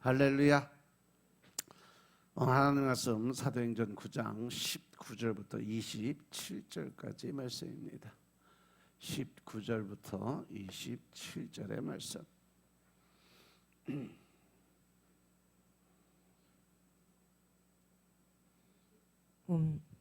할렐루야. 하나님의 말씀 사도행전 9장 19절부터 27절까지 말씀입니다. 19절부터 27절의 말씀.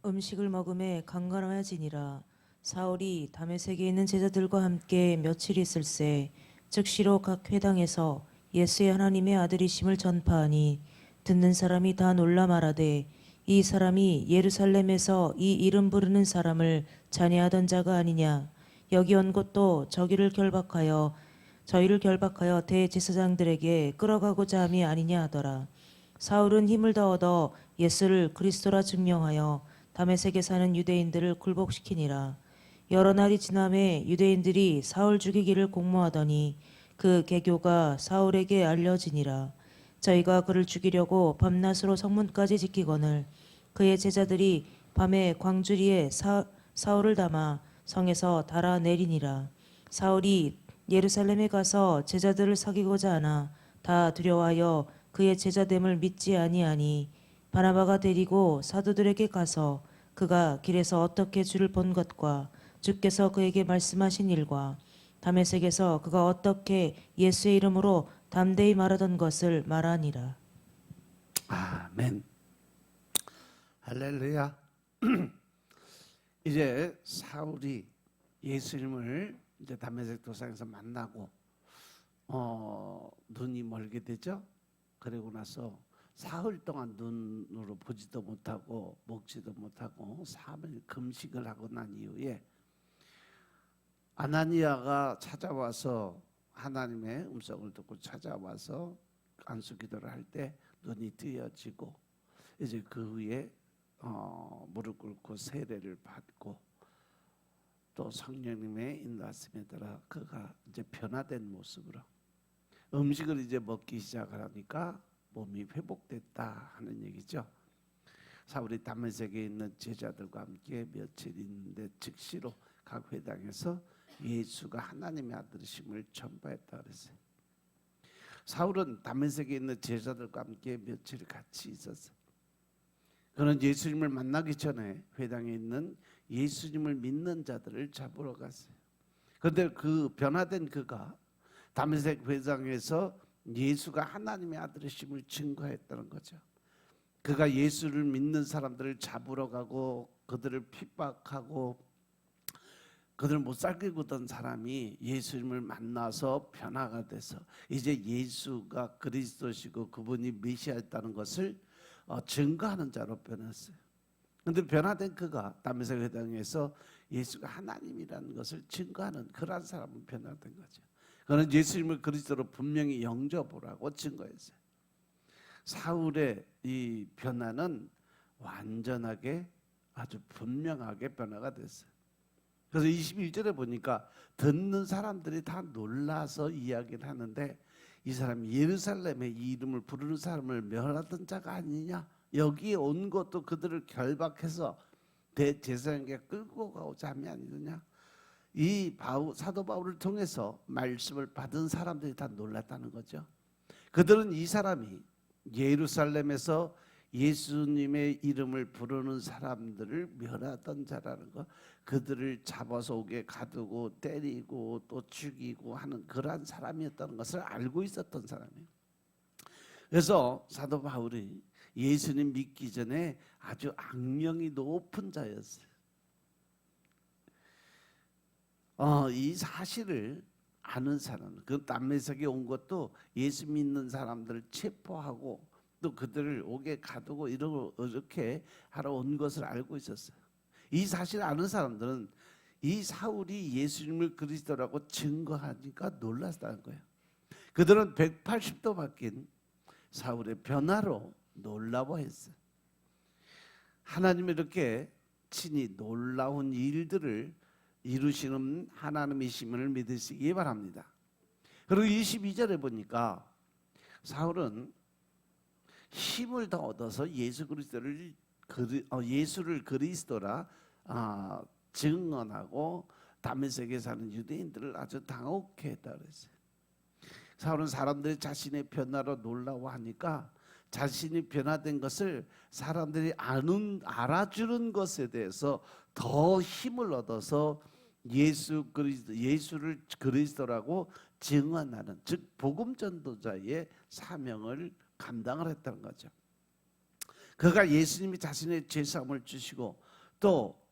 음식을 먹음에 강건하여지니라. 사울이 다메섹에 있는 제자들과 함께 며칠 있을새 즉시로 각 회당에서 예수의 하나님의 아들이심을 전파하니 듣는 사람이 다 놀라 말하되 이 사람이 예루살렘에서 이 이름 부르는 사람을 잔해하던 자가 아니냐. 여기 온 것도 저희를 결박하여 대제사장들에게 끌어가고자 함이 아니냐 하더라. 사울은 힘을 더 얻어 예수를 그리스도라 증명하여 다메섹에 사는 유대인들을 굴복시키니라. 여러 날이 지남에 유대인들이 사울 죽이기를 공모하더니 그 계교가 사울에게 알려지니라. 저희가 그를 죽이려고 밤낮으로 성문까지 지키거늘 그의 제자들이 밤에 광주리에 사울을 담아 성에서 달아내리니라. 사울이 예루살렘에 가서 제자들을 사귀고자 하나 다 두려워하여 그의 제자됨을 믿지 아니하니 바나바가 데리고 사도들에게 가서 그가 길에서 어떻게 주를 본 것과 주께서 그에게 말씀하신 일과 다메섹에서 그가 어떻게 예수의 이름으로 담대히 말하던 것을 말하니라. 아멘. 할렐루야. 이제 사울이 예수님을 이제 다메섹 도상에서 만나고 눈이 멀게 되죠. 그리고 나서 사흘 동안 눈으로 보지도 못하고 먹지도 못하고 3일 금식을 하고 난 이후에 아나니아가 찾아와서 하나님의 음성을 듣고 찾아와서 안수 기도를 할 때 눈이 뜨여지고 이제 그 후에 무릎 꿇고 세례를 받고 또 성령님의 인도하심에 따라 그가 이제 변화된 모습으로 음식을 이제 먹기 시작하니까 몸이 회복됐다 하는 얘기죠. 사울이 다메섹에 있는 제자들과 함께 며칠 있는데 즉시로 각 회당에서 예수가 하나님의 아들이심을 전파했다 그랬어요. 사울은 다메섹에 있는 제자들과 함께 며칠 같이 있었어요. 그는 예수님을 만나기 전에 회당에 있는 예수님을 믿는 자들을 잡으러 갔어요. 그런데 그 변화된 그가 다메섹 회당에서 예수가 하나님의 아들이심을 증거했다는 거죠. 그가 예수를 믿는 사람들을 잡으러 가고 그들을 핍박하고 그들을 못 살게 구던 사람이 예수님을 만나서 변화가 돼서 이제 예수가 그리스도시고 그분이 메시아였다는 것을 증거하는 자로 변했어요. 그런데 변화된 그가 다메섹 회당에서 예수가 하나님이라는 것을 증거하는 그런 사람은 변화된 거죠. 그는 예수님을 그리스도로 분명히 영접하라고 증거했어요. 사울의 이 변화는 완전하게 아주 분명하게 변화가 됐어요. 그래서 21절에 보니까 듣는 사람들이 다 놀라서 이야기를 하는데 이 사람이 예루살렘에 이 이름을 부르는 사람을 멸하던 자가 아니냐. 여기에 온 것도 그들을 결박해서 대제사장에게 끌고 가고자 함이 아니느냐. 이 사도 바울을 통해서 말씀을 받은 사람들이 다 놀랐다는 거죠. 그들은 이 사람이 예루살렘에서 예수님의 이름을 부르는 사람들을 멸하던 자라는 것, 그들을 잡아서 옥에 가두고 때리고 또 죽이고 하는 그러한 사람이었다는 것을 알고 있었던 사람이에요. 그래서 사도 바울이 예수님 믿기 전에 아주 악명이 높은 자였어요. 이 사실을 아는 사람, 그 다메섹에 온 것도 예수 믿는 사람들을 체포하고 또 그들을 옥에 가두고 이렇게 하러 온 것을 알고 있었어요. 이 사실을 아는 사람들은 이 사울이 예수님을 그리스도라고 증거하니까 놀랐다는 거예요. 그들은 180도 바뀐 사울의 변화로 놀라워했어요. 하나님이 이렇게 친히 놀라운 일들을 이루시는 하나님이심을 믿으시기 바랍니다. 그리고 22절에 보니까 사울은 힘을 더 얻어서 예수를 그리스도라 증언하고 다메섹에 사는 유대인들을 아주 당혹해 했다 그랬어요. 사울은 사람들이 자신의 변화로 놀라워하니까 자신이 변화된 것을 사람들이 알아주는 것에 대해서 더 힘을 얻어서 예수를 그리스도라고 증언하는, 즉 복음 전도자의 사명을 감당을 했다는 거죠. 그가 예수님이 자신의 죄사함을 주시고 또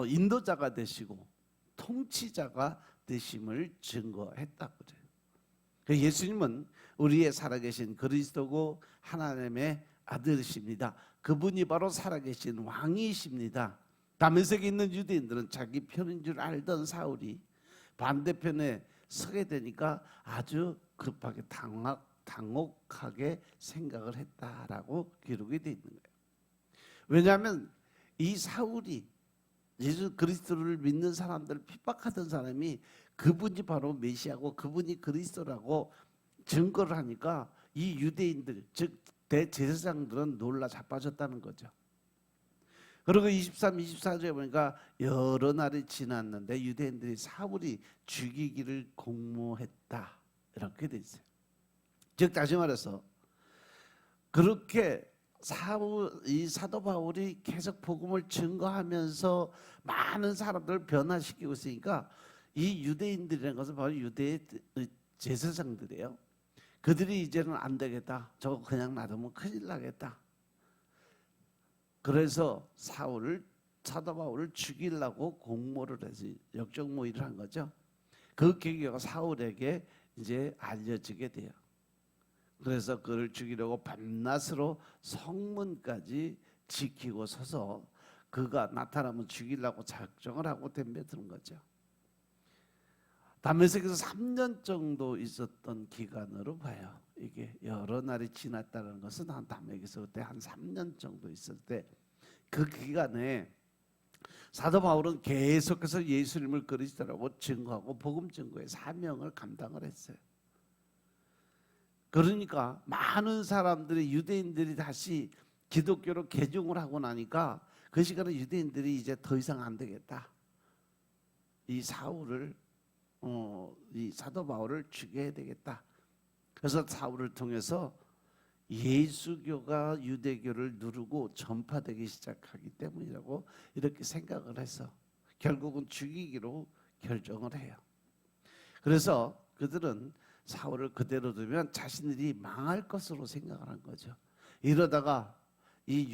인도자가 되시고 통치자가 되심을 증거했다고 그래요. 예수님은 우리의 살아계신 그리스도고 하나님의 아들이십니다. 그분이 바로 살아계신 왕이십니다. 다메섹에 있는 유대인들은 자기 편인 줄 알던 사울이 반대편에 서게 되니까 아주 급하게 당혹하게 생각을 했다라고 기록이 되어 있는 거예요. 왜냐하면 이 사울이 예수 그리스도를 믿는 사람들을 핍박하던 사람이 그분이 바로 메시아고 그분이 그리스도라고 증거를 하니까 이 유대인들, 즉 대제사장들은 놀라 자빠졌다는 거죠. 그리고 23, 24절에 보니까 여러 날이 지났는데 유대인들이 사울이 죽이기를 공모했다 이렇게 돼 있어요. 즉 다시 말해서 그렇게 이 사도 바울이 계속 복음을 증거하면서 많은 사람들을 변화시키고 있으니까 이 유대인들이라는 것은 바로 유대의 제사장들이에요. 그들이 이제는 안 되겠다. 저거 그냥 놔두면 큰일 나겠다. 그래서 사도 바울을 죽이려고 공모를 해서 역적모의를 한 거죠. 그 계기가 사울에게 이제 알려지게 돼요. 그래서 그를 죽이려고 밤낮으로 성문까지 지키고 서서 그가 나타나면 죽이려고 작정을 하고 덤벼드는 거죠. 다메섹에서 3년 정도 있었던 기간으로 봐요. 이게 여러 날이 지났다는 것은 한 다메섹에서 그때 한 3년 정도 있을 때 그 기간에 사도 바울은 계속해서 예수님을 그리스도라고 증거하고 복음 증거의 사명을 감당을 했어요. 그러니까 많은 사람들이 유대인들이 다시 기독교로 개종을 하고 나니까 그 시간에 유대인들이 이제 더 이상 안 되겠다. 이 사울을 이 사도 바울을 죽여야 되겠다. 그래서 사울을 통해서 예수교가 유대교를 누르고 전파되기 시작하기 때문이라고 이렇게 생각을 해서 결국은 죽이기로 결정을 해요. 그래서 그들은 사울을 그대로 두면 자신들이 망할 것으로 생각을 한 거죠. 이러다가 이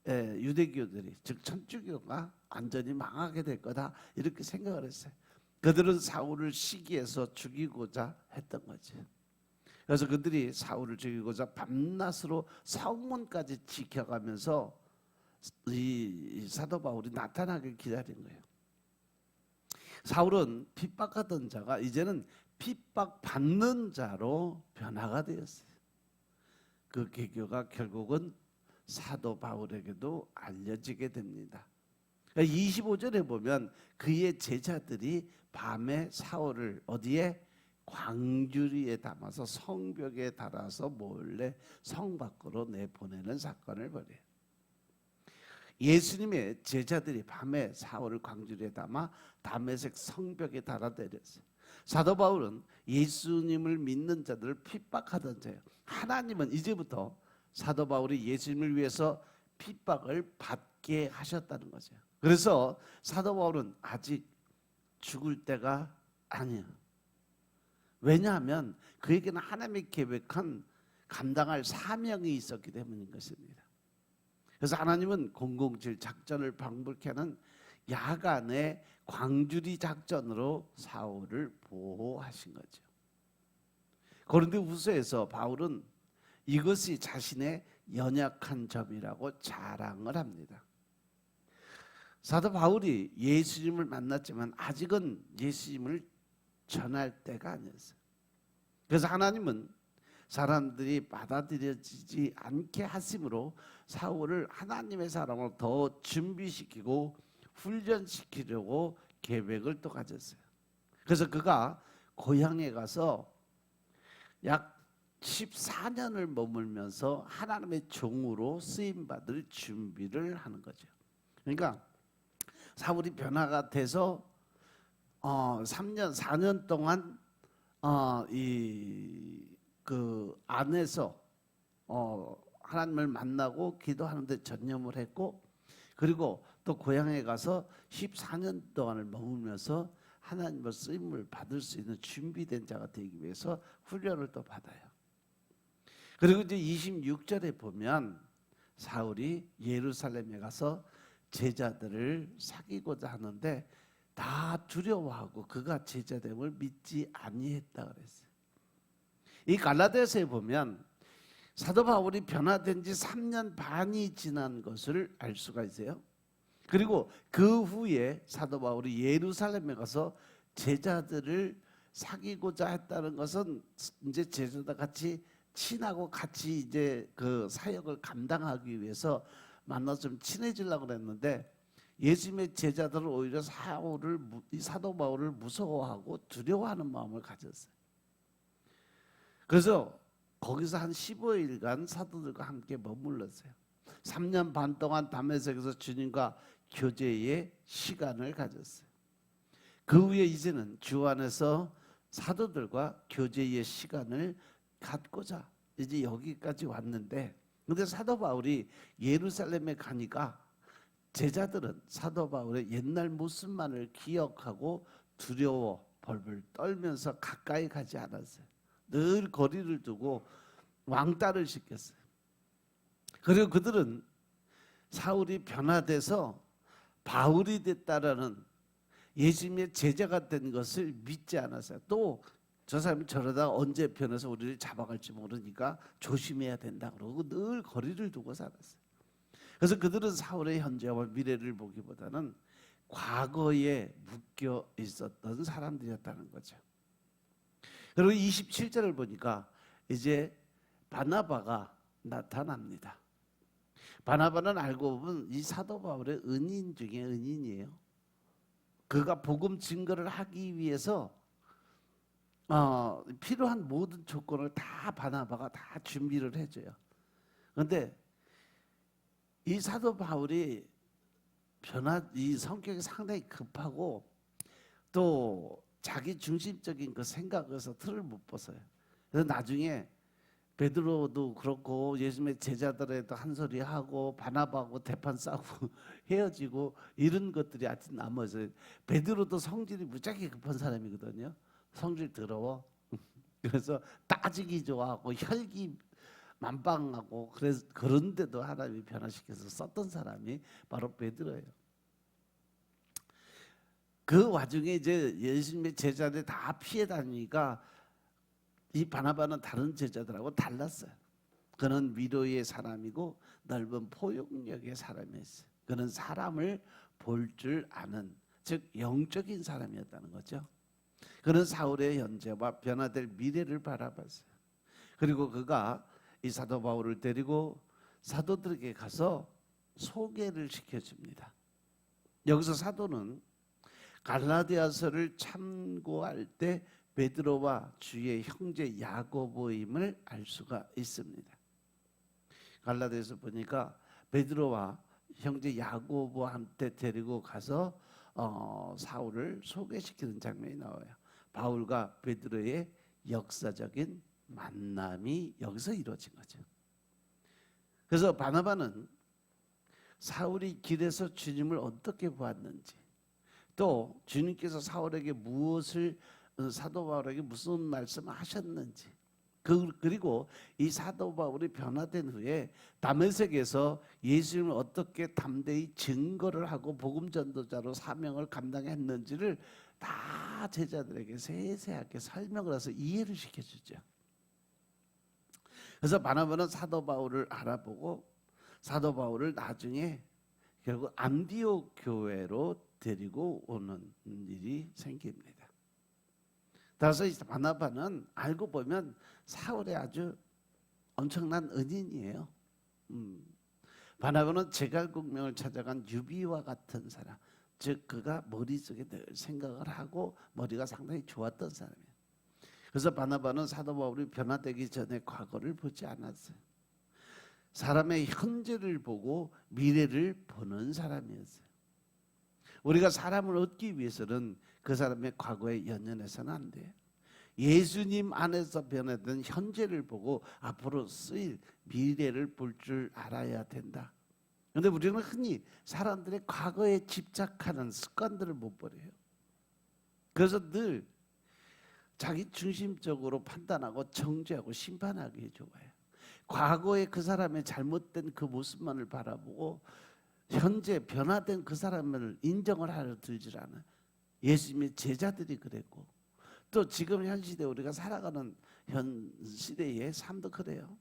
유대교들이 즉 천주교가 완전히 망하게 될 거다 이렇게 생각을 했어요. 그들은 사울을 시기해서 죽이고자 했던 거죠. 그래서 그들이 사울을 죽이고자 밤낮으로 성문까지 지켜가면서 이 사도 바울이 나타나길 기다린 거예요. 사울은 핍박하던 자가 이제는 핍박받는 자로 변화가 되었어요. 그 계교가 결국은 사도 바울에게도 알려지게 됩니다. 25절에 보면 그의 제자들이 밤에 사울을 어디에? 광주리에 담아서 성벽에 달아서 몰래 성 밖으로 내보내는 사건을 벌여요. 예수님의 제자들이 밤에 사울을 광주리에 담아 다메섹 성벽에 달아내렸어요. 사도 바울은 예수님을 믿는 자들을 핍박하던 자예요. 하나님은 이제부터 사도 바울이 예수님을 위해서 핍박을 받게 하셨다는 거죠. 그래서 사도 바울은 아직 죽을 때가 아니에요. 왜냐하면 그에게는 하나님이 계획한 감당할 사명이 있었기 때문인 것입니다. 그래서 하나님은 007 작전을 방불케 하는 야간의 광주리 작전으로 사울을 보호하신 거죠. 고린도후서에서 바울은 이것이 자신의 연약한 점이라고 자랑을 합니다. 사도 바울이 예수님을 만났지만 아직은 예수님을 전할 때가 아니었어요. 그래서 하나님은 사람들이 받아들여지지 않게 하심으로 사울을 하나님의 사람으로 더 준비시키고 훈련시키려고 계획을 또 가졌어요. 그래서 그가 고향에 가서 약 14년을 머물면서 하나님의 종으로 쓰임받을 준비를 하는 거죠. 그러니까 사울이 변화가 돼서 3년, 4년 동안 이 그 안에서 하나님을 만나고 기도하는데 전념을 했고, 그리고 또 고향에 가서 14년 동안을 머물면서 하나님의 쓰임을 받을 수 있는 준비된 자가 되기 위해서 훈련을 또 받아요. 그리고 이제 26절에 보면 사울이 예루살렘에 가서 제자들을 사귀고자 하는데 다 두려워하고 그가 제자됨을 믿지 아니했다 그랬어요. 이 갈라디아서에 보면 사도 바울이 변화된 지 3년 반이 지난 것을 알 수가 있어요. 그리고 그 후에 사도 바울이 예루살렘에 가서 제자들을 사귀고자 했다는 것은 이제 제자들 같이 친하고 같이 이제 그 사역을 감당하기 위해서 만나서 좀 친해지려고 그랬는데, 예수님의 제자들은 오히려 사도 바울을 무서워하고 두려워하는 마음을 가졌어요. 그래서 거기서 한 15일간 사도들과 함께 머물렀어요. 3년 반 동안 다메섹에서 주님과 교제의 시간을 가졌어요. 그 후에 이제는 주 안에서 사도들과 교제의 시간을 갖고자 이제 여기까지 왔는데, 근데 사도 바울이 예루살렘에 가니까 제자들은 사도 바울의 옛날 모습만을 기억하고 두려워 벌벌 떨면서 가까이 가지 않았어요. 늘 거리를 두고 왕따를 시켰어요. 그리고 그들은 사울이 변화돼서 바울이 됐다라는 예수님의 제자가 된 것을 믿지 않았어요. 또 저 사람이 저러다 언제 변해서 우리를 잡아갈지 모르니까 조심해야 된다 그러고 늘 거리를 두고 살았어요. 그래서 그들은 사울의 현재와 미래를 보기보다는 과거에 묶여 있었던 사람들이었다는 거죠. 그리고 27절을 보니까 이제 바나바가 나타납니다. 바나바는 알고 보면 이 사도 바울의 은인 중에 은인이에요. 그가 복음 증거를 하기 위해서 필요한 모든 조건을 다 바나바가 다 준비를 해줘요. 그런데 이 사도 바울이 이 성격이 상당히 급하고 또 자기 중심적인 그 생각에서 틀을 못 벗어요. 그래서 나중에 베드로도 그렇고 예수님의 제자들에도 한 소리 하고 바나바하고 대판 싸고 헤어지고 이런 것들이 아직 남아서, 베드로도 성질이 무지하게 급한 사람이거든요. 성질 더러워. 그래서 따지기 좋아하고 혈기 만빵하고 그런데도 하나님이 변화시켜서 썼던 사람이 바로 베드로예요. 그 와중에 이제 예수님의 제자들 다 피해 다니니까 이 바나바는 다른 제자들하고 달랐어요. 그는 위로의 사람이고 넓은 포용력의 사람이었어요. 그는 사람을 볼 줄 아는, 즉 영적인 사람이었다는 거죠. 그는 사울의 현재와 변화될 미래를 바라봤어요. 그리고 그가 이 사도 바울을 데리고 사도들에게 가서 소개를 시켜줍니다. 여기서 사도는 갈라디아서를 참고할 때 베드로와 주의 형제 야고보임을 알 수가 있습니다. 갈라디아서 보니까 베드로와 형제 야고보한테 데리고 가서 사울을 소개시키는 장면이 나와요. 바울과 베드로의 역사적인 만남이 여기서 이루어진 거죠. 그래서 바나바는 사울이 길에서 주님을 어떻게 보았는지, 또 주님께서 사울에게 사도 바울에게 무슨 말씀을 하셨는지, 그리고 이 사도 바울이 변화된 후에 다메섹에서 예수님을 어떻게 담대히 증거를 하고 복음 전도자로 사명을 감당했는지를 다 제자들에게 세세하게 설명을 해서 이해를 시켜주죠. 그래서 바나바는 사도 바울을 알아보고 사도 바울을 나중에 결국 안디옥 교회로 데리고 오는 일이 생깁니다. 따라서 이 바나바는 알고 보면 사울의 아주 엄청난 은인이에요. 바나바는 제갈공명을 찾아간 유비와 같은 사람, 즉 그가 머릿속에 늘 생각을 하고 머리가 상당히 좋았던 사람이에요. 그래서 바나바는 사도 바울이 변화되기 전에 과거를 보지 않았어요. 사람의 현재를 보고 미래를 보는 사람이었어요. 우리가 사람을 얻기 위해서는 그 사람의 과거에 연연해서는 안 돼요. 예수님 안에서 변화된 현재를 보고 앞으로 쓰일 미래를 볼 줄 알아야 된다. 그런데 우리는 흔히 사람들의 과거에 집착하는 습관들을 못 버려요. 그래서 늘 자기 중심적으로 판단하고 정죄하고 심판하기 좋아해요. 과거에 그 사람의 잘못된 그 모습만을 바라보고 현재 변화된 그 사람을 인정을 하려 들질 않아요. 예수님의 제자들이 그랬고 또 지금 현 시대 우리가 살아가는 현 시대의 삶도 그래요.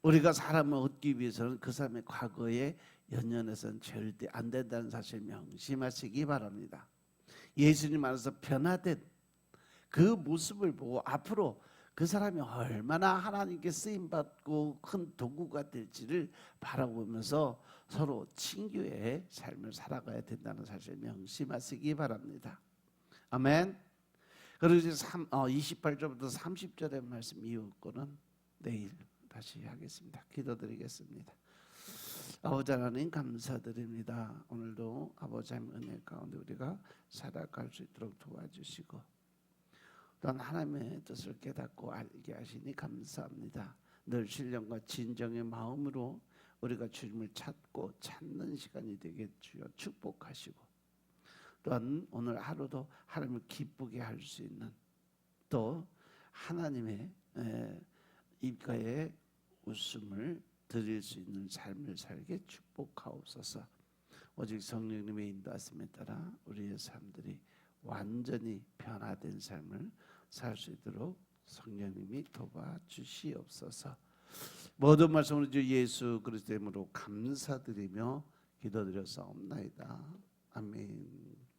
우리가 사람을 얻기 위해서는 그 사람의 과거에 연연해서는 절대 안 된다는 사실 명심하시기 바랍니다. 예수님 안에서 변화된 그 모습을 보고 앞으로 그 사람이 얼마나 하나님께 쓰임받고 큰 도구가 될지를 바라보면서 서로 친교의 삶을 살아가야 된다는 사실 명심하시기 바랍니다. 아멘. 그리고 이제 28절부터 30절의 말씀 이후 거는 내일 다시 하겠습니다. 기도드리겠습니다. 아버지 하나님 감사드립니다. 오늘도 아버지 하나님 은혜 가운데 우리가 살아갈 수 있도록 도와주시고 또한 하나님의 뜻을 깨닫고 알게 하시니 감사합니다. 늘 신령과 진정의 마음으로 우리가 주님을 찾고 찾는 시간이 되게 주여 축복하시고 또한 오늘 하루도 하나님을 기쁘게 할 수 있는 또 하나님의 입가에 웃음을 드릴 수 있는 삶을 살게 축복하옵소서. 오직 성령님의 인도하심에 따라 우리의 삶들이 완전히 변화된 삶을 살 수 있도록 성령님이 도와주시옵소서. 모든 말씀으로 주 예수 그리스도의 이름으로 감사드리며 기도드렸사옵나이다. 아멘.